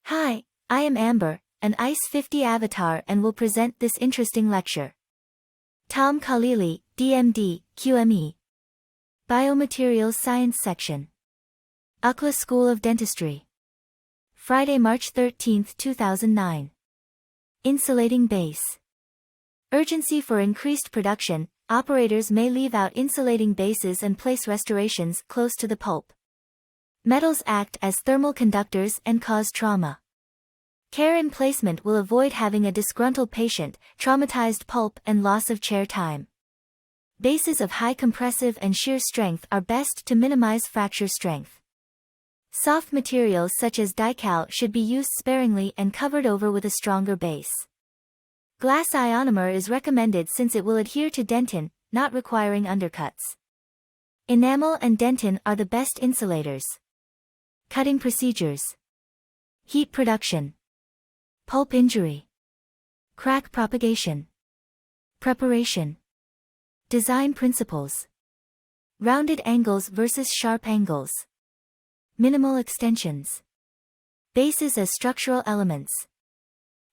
Hi, I am Amber, an ICE 50 avatar and will present this interesting lecture. Tom Khalili, DMD, QME. Biomaterials Science Section. UCLA School of Dentistry. Friday, March 13, 2009. Insulating base. Urgency for increased production, operators may leave out insulating bases and place restorations close to the pulp. Metals act as thermal conductors and cause trauma. Care in placement will avoid having a disgruntled patient, traumatized pulp and loss of chair time. Bases of high compressive and shear strength are best to minimize fracture strength. Soft materials such as dical should be used sparingly and covered over with a stronger base. Glass ionomer is recommended since it will adhere to dentin, not requiring undercuts. Enamel and dentin are the best insulators. Cutting procedures. Heat production. Pulp injury. Crack propagation. Preparation. Design principles. Rounded angles versus sharp angles. Minimal extensions. Bases as structural elements.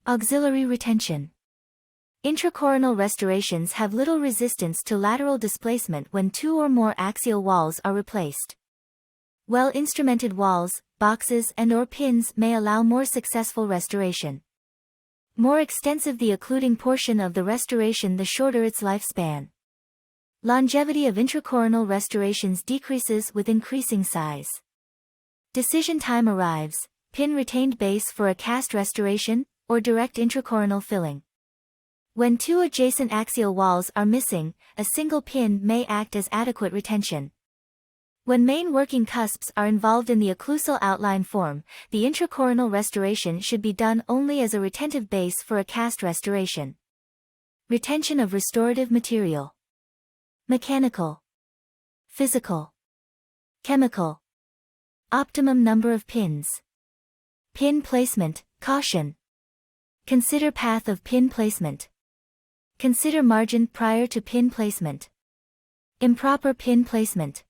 Auxiliary retention. Intracoronal restorations have little resistance to lateral displacement when two or more axial walls are replaced. Well-instrumented walls, boxes and/or pins may allow more successful restoration. More extensive the occluding portion of the restoration, the shorter its lifespan. Longevity of intracoronal restorations decreases with increasing size. Decision time arrives, pin retained base for a cast restoration, or direct intracoronal filling. When two adjacent axial walls are missing, a single pin may act as adequate retention. When main working cusps are involved in the occlusal outline form, the intracoronal restoration should be done only as a retentive base for a cast restoration. Retention of restorative material. Mechanical. Physical. Chemical. Optimum number of pins. Pin placement, caution. Consider path of pin placement. Consider margin prior to pin placement. Improper pin placement.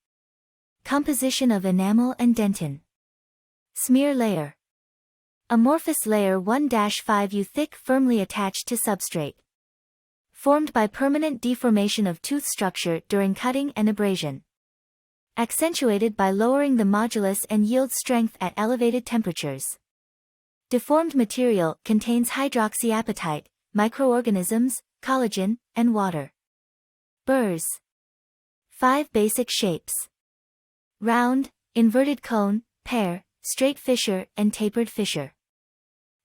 Composition of enamel and dentin. Smear layer. Amorphous layer 1-5U thick firmly attached to substrate. Formed by permanent deformation of tooth structure during cutting and abrasion. Accentuated by lowering the modulus and yield strength at elevated temperatures. Deformed material contains hydroxyapatite, microorganisms, collagen, and water. Burrs. 5 basic shapes. Round, inverted cone, pear, straight fissure and tapered fissure.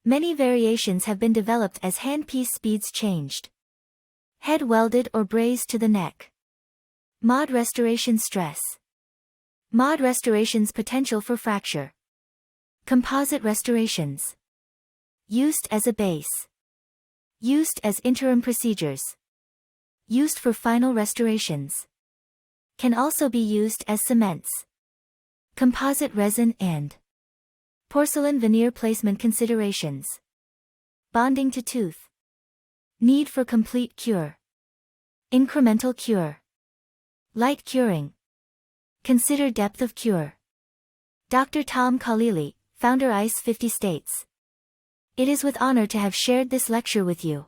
Many variations have been developed as handpiece speeds changed. Head welded or brazed to the neck. Mod restoration stress. Mod restorations potential for fracture. Composite restorations. Used as a base. Used as interim procedures. Used for final restorations. Can also be used as cements. Composite resin and porcelain veneer placement considerations. Bonding to tooth. Need for complete cure. Incremental cure. Light curing. Consider depth of cure. Dr. Tom Khalili, founder ICE 50 states. It is with honor to have shared this lecture with you.